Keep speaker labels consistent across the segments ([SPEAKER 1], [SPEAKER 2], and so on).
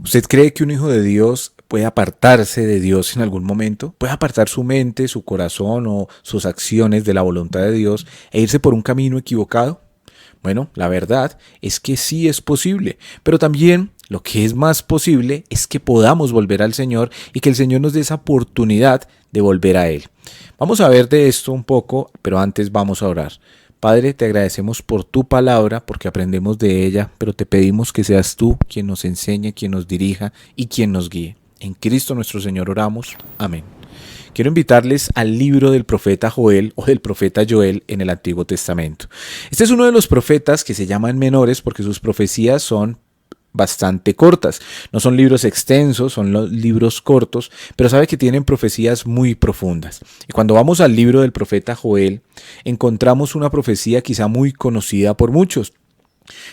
[SPEAKER 1] ¿Usted cree que un hijo de Dios puede apartarse de Dios en algún momento? ¿Puede apartar su mente, su corazón o sus acciones de la voluntad de Dios e irse por un camino equivocado? Bueno, la verdad es que sí es posible, pero también lo que es más posible es que podamos volver al Señor y que el Señor nos dé esa oportunidad de volver a Él. Vamos a ver de esto un poco, pero antes vamos a orar. Padre, te agradecemos por tu palabra, porque aprendemos de ella, pero te pedimos que seas tú quien nos enseñe, quien nos dirija y quien nos guíe. En Cristo nuestro Señor oramos. Amén. Quiero invitarles al libro del profeta Joel o del profeta Joel en el Antiguo Testamento. Este es uno de los profetas que se llaman menores porque sus profecías son bastante cortas. No son libros extensos, son los libros cortos, pero sabe que tienen profecías muy profundas. Y cuando vamos al libro del profeta Joel, encontramos una profecía quizá muy conocida por muchos.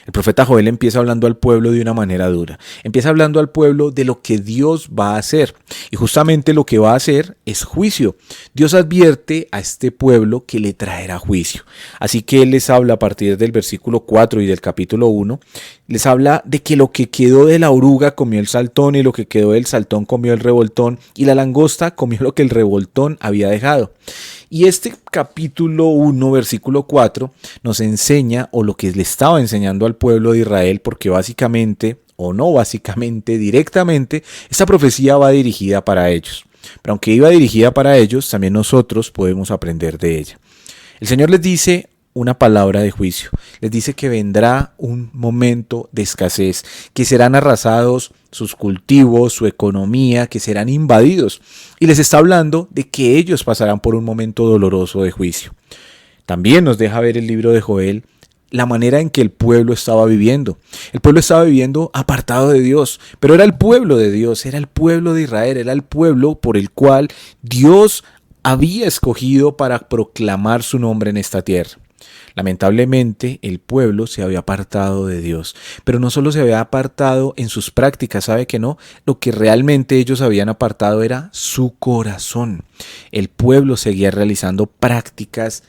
[SPEAKER 1] El profeta Joel empieza hablando al pueblo de una manera dura. Empieza hablando al pueblo de lo que Dios va a hacer. Y justamente lo que va a hacer es juicio. Dios advierte a este pueblo que le traerá juicio. Así que él les habla a partir del versículo 4 y del capítulo 1. Les habla de que lo que quedó de la oruga comió el saltón y lo que quedó del saltón comió el revoltón y la langosta comió lo que el revoltón había dejado. Y este capítulo 1, versículo 4, nos enseña, o lo que le estaba enseñando al pueblo de Israel, porque básicamente, o no básicamente, directamente, esta profecía va dirigida para ellos. Pero aunque iba dirigida para ellos, también nosotros podemos aprender de ella. El Señor les dice una palabra de juicio. Les dice que vendrá un momento de escasez, que serán arrasados sus cultivos, su economía, que serán invadidos. Y les está hablando de que ellos pasarán por un momento doloroso de juicio. También nos deja ver el libro de Joel la manera en que el pueblo estaba viviendo. El pueblo estaba viviendo apartado de Dios, pero era el pueblo de Dios, era el pueblo de Israel, era el pueblo por el cual Dios había escogido para proclamar su nombre en esta tierra. Lamentablemente, el pueblo se había apartado de Dios, pero no solo se había apartado en sus prácticas, ¿sabe que no? Lo que realmente ellos habían apartado era su corazón. El pueblo seguía realizando prácticas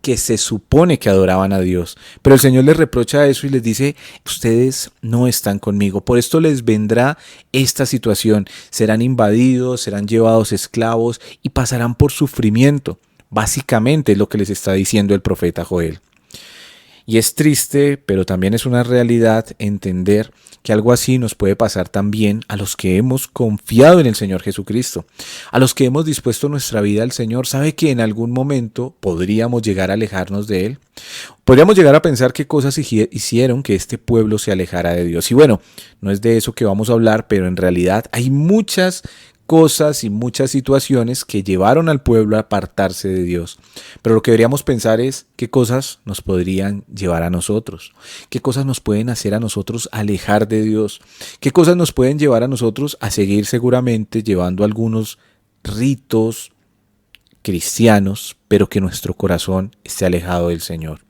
[SPEAKER 1] que se supone que adoraban a Dios, pero el Señor les reprocha eso y les dice: ustedes no están conmigo, por esto les vendrá esta situación, serán invadidos, serán llevados esclavos y pasarán por sufrimiento. Básicamente es lo que les está diciendo el profeta Joel. Y es triste, pero también es una realidad entender que algo así nos puede pasar también a los que hemos confiado en el Señor Jesucristo, a los que hemos dispuesto nuestra vida al Señor. ¿Sabe que en algún momento podríamos llegar a alejarnos de Él? Podríamos llegar a pensar qué cosas hicieron que este pueblo se alejara de Dios. Y bueno, no es de eso que vamos a hablar, pero en realidad hay muchas cosas y muchas situaciones que llevaron al pueblo a apartarse de Dios. Pero lo que deberíamos pensar es qué cosas nos podrían llevar a nosotros, qué cosas nos pueden hacer a nosotros alejar de Dios, qué cosas nos pueden llevar a nosotros a seguir seguramente llevando algunos ritos cristianos, pero que nuestro corazón esté alejado del Señor.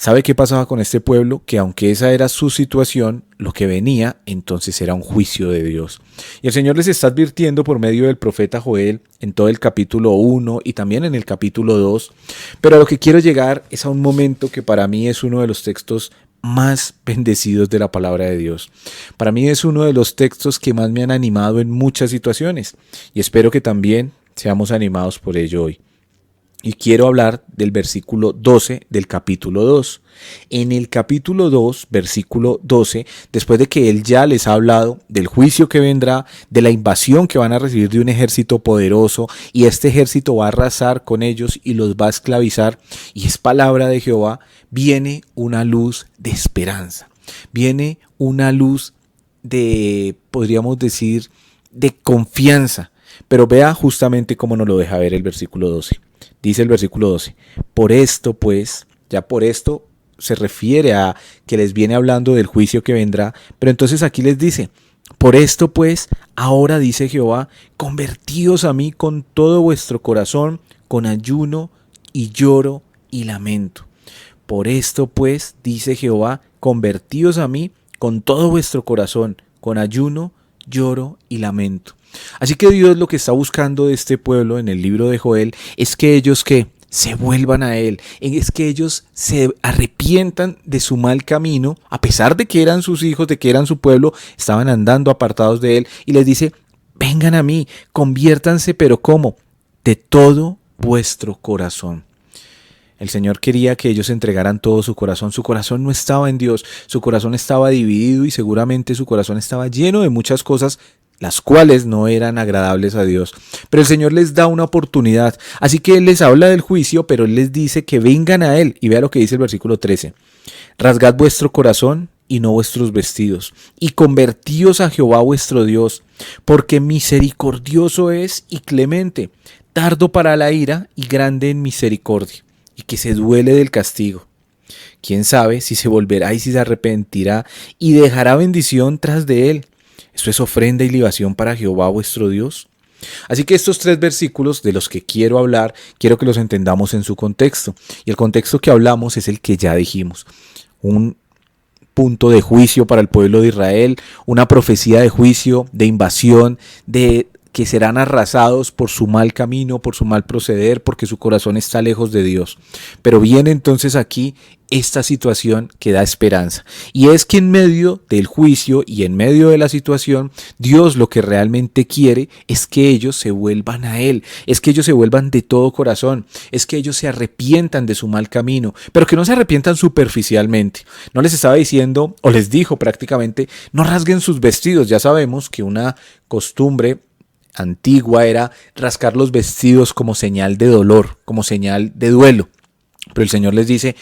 [SPEAKER 1] ¿Sabe qué pasaba con este pueblo? Que aunque esa era su situación, lo que venía entonces era un juicio de Dios. Y el Señor les está advirtiendo por medio del profeta Joel en todo el capítulo 1 y también en el capítulo 2. Pero a lo que quiero llegar es a un momento que para mí es uno de los textos más bendecidos de la palabra de Dios. Para mí es uno de los textos que más me han animado en muchas situaciones y espero que también seamos animados por ello hoy. Y quiero hablar del versículo 12 del capítulo 2. En el capítulo 2, versículo 12, después de que él ya les ha hablado del juicio que vendrá, de la invasión que van a recibir de un ejército poderoso, y este ejército va a arrasar con ellos y los va a esclavizar, y es palabra de Jehová, viene una luz de esperanza. Viene una luz de, podríamos decir, de confianza. Pero vea justamente cómo nos lo deja ver el versículo 12. Dice el versículo 12, por esto pues, ya por esto se refiere a que les viene hablando del juicio que vendrá, pero entonces aquí les dice, por esto pues, ahora dice Jehová, convertíos a mí con todo vuestro corazón, con ayuno y lloro y lamento. Por esto pues, dice Jehová, convertíos a mí con todo vuestro corazón, con ayuno, lloro y lamento. Así que Dios lo que está buscando de este pueblo en el libro de Joel es que ellos que se vuelvan a Él, es que ellos se arrepientan de su mal camino, a pesar de que eran sus hijos, de que eran su pueblo, estaban andando apartados de Él, y les dice, vengan a mí, conviértanse, pero ¿cómo? De todo vuestro corazón. El Señor quería que ellos entregaran todo su corazón no estaba en Dios, su corazón estaba dividido y seguramente su corazón estaba lleno de muchas cosas las cuales no eran agradables a Dios. Pero el Señor les da una oportunidad, así que Él les habla del juicio, pero Él les dice que vengan a Él. Y vea lo que dice el versículo 13. Rasgad vuestro corazón y no vuestros vestidos, y convertíos a Jehová vuestro Dios, porque misericordioso es y clemente, tardo para la ira y grande en misericordia, y que se duele del castigo. Quién sabe si se volverá y si se arrepentirá y dejará bendición tras de él. Esto es ofrenda y libación para Jehová vuestro Dios. Así que estos 3 versículos de los que quiero hablar, quiero que los entendamos en su contexto. Y el contexto que hablamos es el que ya dijimos. Un punto de juicio para el pueblo de Israel, una profecía de juicio, de invasión, de que serán arrasados por su mal camino, por su mal proceder, porque su corazón está lejos de Dios. Pero viene entonces aquí esta situación que da esperanza. Y es que en medio del juicio y en medio de la situación, Dios lo que realmente quiere es que ellos se vuelvan a Él, es que ellos se vuelvan de todo corazón, es que ellos se arrepientan de su mal camino, pero que no se arrepientan superficialmente. No les estaba diciendo, o les dijo prácticamente, no rasguen sus vestidos. Ya sabemos que una costumbre antigua era rascar los vestidos como señal de dolor, como señal de duelo. Pero el Señor les dice,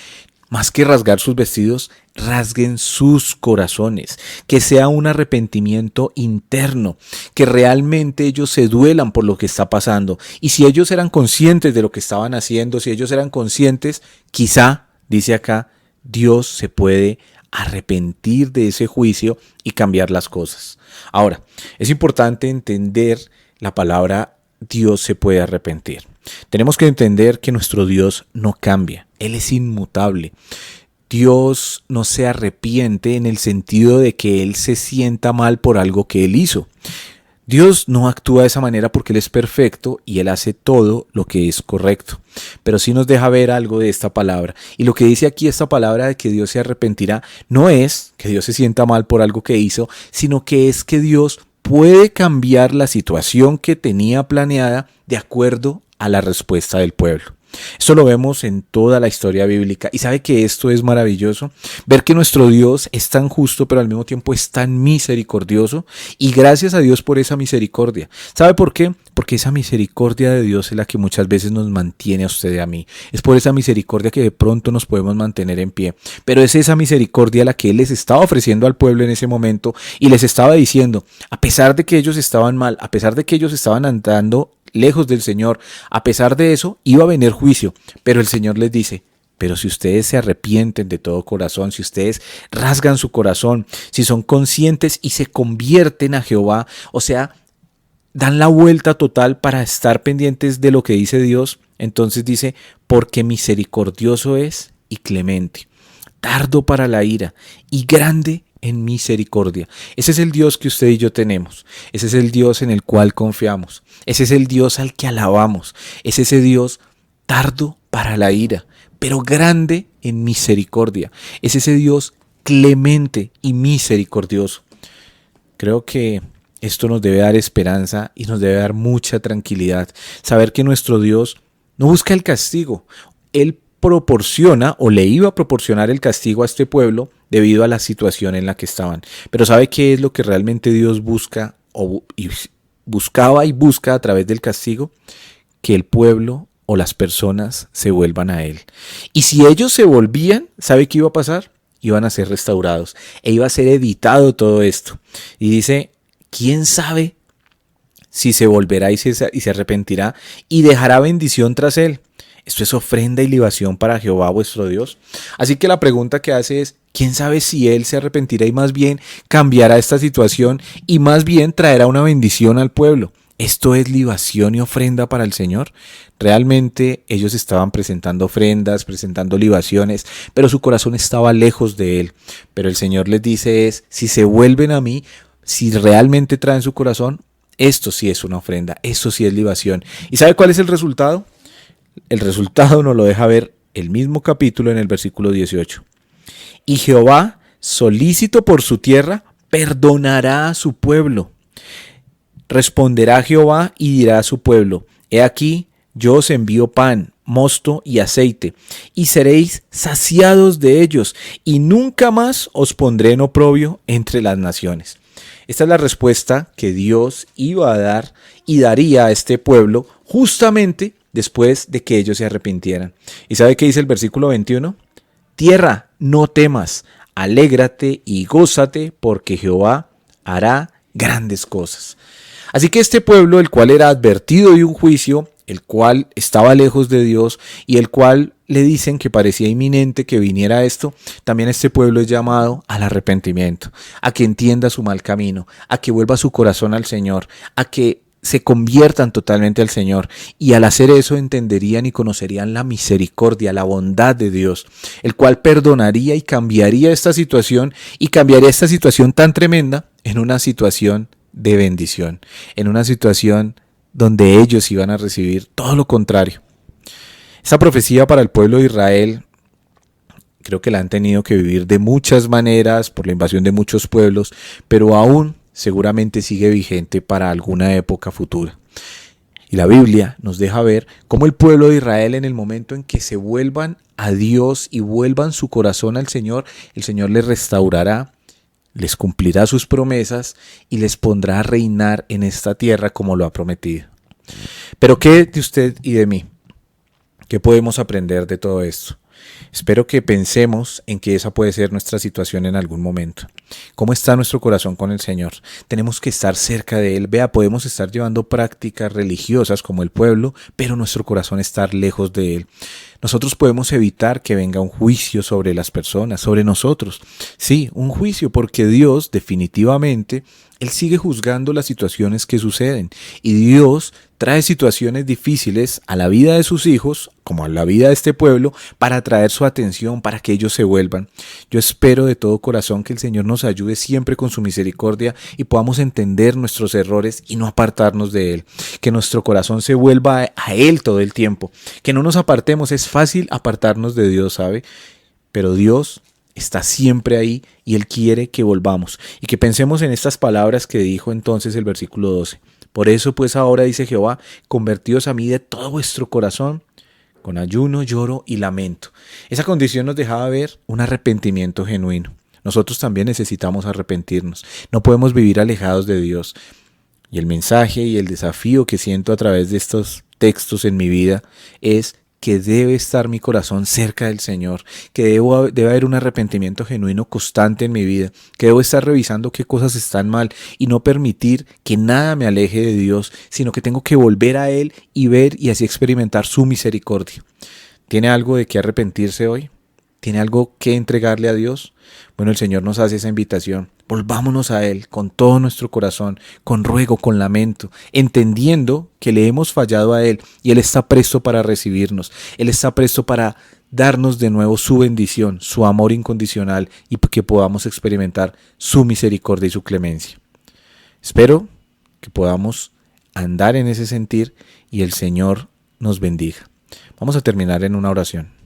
[SPEAKER 1] más que rasgar sus vestidos, rasguen sus corazones, que sea un arrepentimiento interno, que realmente ellos se duelan por lo que está pasando. Y si ellos eran conscientes de lo que estaban haciendo, si ellos eran conscientes, quizá, dice acá, Dios se puede arrepentir de ese juicio y cambiar las cosas. Ahora, es importante entender la palabra Dios se puede arrepentir. Tenemos que entender que nuestro Dios no cambia, Él es inmutable. Dios no se arrepiente en el sentido de que Él se sienta mal por algo que Él hizo. Dios no actúa de esa manera porque Él es perfecto y Él hace todo lo que es correcto. Pero sí nos deja ver algo de esta palabra. Y lo que dice aquí esta palabra de que Dios se arrepentirá no es que Dios se sienta mal por algo que hizo, sino que es que Dios puede cambiar la situación que tenía planeada de acuerdo a la respuesta del pueblo. Esto lo vemos en toda la historia bíblica y sabe que esto es maravilloso, ver que nuestro Dios es tan justo pero al mismo tiempo es tan misericordioso y gracias a Dios por esa misericordia. ¿Sabe por qué? Porque esa misericordia de Dios es la que muchas veces nos mantiene a usted y a mí. Es por esa misericordia que de pronto nos podemos mantener en pie, pero es esa misericordia la que Él les estaba ofreciendo al pueblo en ese momento y les estaba diciendo, a pesar de que ellos estaban mal, a pesar de que ellos estaban andando lejos del Señor, a pesar de eso iba a venir juicio, pero el Señor les dice, pero si ustedes se arrepienten de todo corazón, si ustedes rasgan su corazón, si son conscientes y se convierten a Jehová, o sea, dan la vuelta total para estar pendientes de lo que dice Dios, entonces dice, porque misericordioso es y clemente, tardo para la ira y grande en misericordia. Ese es el Dios que usted y yo tenemos. Ese es el Dios en el cual confiamos. Ese es el Dios al que alabamos. Es ese Dios tardo para la ira, pero grande en misericordia. Es ese Dios clemente y misericordioso. Creo que esto nos debe dar esperanza y nos debe dar mucha tranquilidad. Saber que nuestro Dios no busca el castigo. Él proporciona o le iba a proporcionar el castigo a este pueblo debido a la situación en la que estaban. Pero ¿sabe qué es lo que realmente Dios busca y buscaba y busca a través del castigo? Que el pueblo o las personas se vuelvan a Él. Y si ellos se volvían, ¿sabe qué iba a pasar? Iban a ser restaurados e iba a ser editado todo esto. Y dice, ¿quién sabe si se volverá y se arrepentirá y dejará bendición tras él? Esto es ofrenda y libación para Jehová vuestro Dios. Así que la pregunta que hace es, ¿quién sabe si él se arrepentirá y más bien cambiará esta situación y más bien traerá una bendición al pueblo? ¿Esto es libación y ofrenda para el Señor? Realmente ellos estaban presentando ofrendas, presentando libaciones, pero su corazón estaba lejos de Él. Pero el Señor les dice si se vuelven a mí, si realmente traen su corazón, esto sí es una ofrenda, eso sí es libación. ¿Y sabe cuál es el resultado? El resultado nos lo deja ver el mismo capítulo en el versículo 18. Y Jehová, solícito por su tierra, perdonará a su pueblo. Responderá Jehová y dirá a su pueblo: He aquí, yo os envío pan, mosto y aceite, y seréis saciados de ellos, y nunca más os pondré en oprobio entre las naciones. Esta es la respuesta que Dios iba a dar y daría a este pueblo justamente después de que ellos se arrepintieran. ¿Y sabe qué dice el versículo 21? Tierra, no temas, alégrate y gózate, porque Jehová hará grandes cosas. Así que este pueblo, el cual era advertido de un juicio, el cual estaba lejos de Dios y el cual le dicen que parecía inminente que viniera esto, también este pueblo es llamado al arrepentimiento, a que entienda su mal camino, a que vuelva su corazón al Señor, a que se conviertan totalmente al Señor, y al hacer eso entenderían y conocerían la misericordia, la bondad de Dios, el cual perdonaría y cambiaría esta situación, y cambiaría esta situación tan tremenda en una situación de bendición, en una situación donde ellos iban a recibir todo lo contrario. Esta profecía para el pueblo de Israel creo que la han tenido que vivir de muchas maneras por la invasión de muchos pueblos, pero aún seguramente sigue vigente para alguna época futura. Y la Biblia nos deja ver cómo el pueblo de Israel, en el momento en que se vuelvan a Dios y vuelvan su corazón al Señor, el Señor les restaurará, les cumplirá sus promesas y les pondrá a reinar en esta tierra como lo ha prometido. Pero ¿qué de usted y de mí? ¿Qué podemos aprender de todo esto? Espero que pensemos en que esa puede ser nuestra situación en algún momento. ¿Cómo está nuestro corazón con el Señor? Tenemos que estar cerca de Él. Vea, podemos estar llevando prácticas religiosas como el pueblo, pero nuestro corazón estar lejos de Él. Nosotros podemos evitar que venga un juicio sobre las personas, sobre nosotros. Sí, un juicio, porque Dios definitivamente, Él sigue juzgando las situaciones que suceden. Y Dios trae situaciones difíciles a la vida de sus hijos, como a la vida de este pueblo, para atraer su atención, para que ellos se vuelvan. Yo espero de todo corazón que el Señor nos ayude siempre con su misericordia y podamos entender nuestros errores y no apartarnos de Él. Que nuestro corazón se vuelva a Él todo el tiempo. Que no nos apartemos. Es fácil apartarnos de Dios, ¿sabe? Pero Dios está siempre ahí y Él quiere que volvamos. Y que pensemos en estas palabras que dijo entonces el versículo 12. Por eso pues ahora dice Jehová, convertíos a mí de todo vuestro corazón, con ayuno, lloro y lamento. Esa condición nos dejaba ver un arrepentimiento genuino. Nosotros también necesitamos arrepentirnos. No podemos vivir alejados de Dios. Y el mensaje y el desafío que siento a través de estos textos en mi vida es que debe estar mi corazón cerca del Señor, que debe haber un arrepentimiento genuino constante en mi vida, que debo estar revisando qué cosas están mal y no permitir que nada me aleje de Dios, sino que tengo que volver a Él y ver y así experimentar su misericordia. ¿Tiene algo de qué arrepentirse hoy? ¿Tiene algo que entregarle a Dios? Bueno, el Señor nos hace esa invitación. Volvámonos a Él con todo nuestro corazón, con ruego, con lamento, entendiendo que le hemos fallado a Él y Él está presto para recibirnos. Él está presto para darnos de nuevo su bendición, su amor incondicional y que podamos experimentar su misericordia y su clemencia. Espero que podamos andar en ese sentir y el Señor nos bendiga. Vamos a terminar en una oración.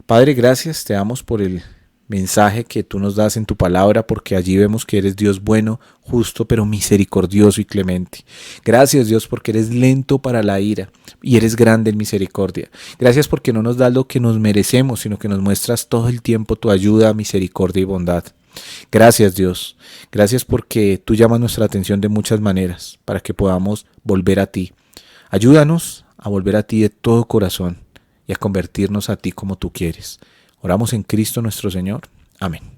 [SPEAKER 1] Padre, gracias, te damos por el mensaje que tú nos das en tu palabra, porque allí vemos que eres Dios bueno, justo, pero misericordioso y clemente. Gracias, Dios, porque eres lento para la ira y eres grande en misericordia. Gracias porque no nos das lo que nos merecemos, sino que nos muestras todo el tiempo tu ayuda, misericordia y bondad. Gracias, Dios. Gracias porque tú llamas nuestra atención de muchas maneras para que podamos volver a ti. Ayúdanos a volver a ti de todo corazón y a convertirnos a ti como tú quieres. Oramos en Cristo nuestro Señor. Amén.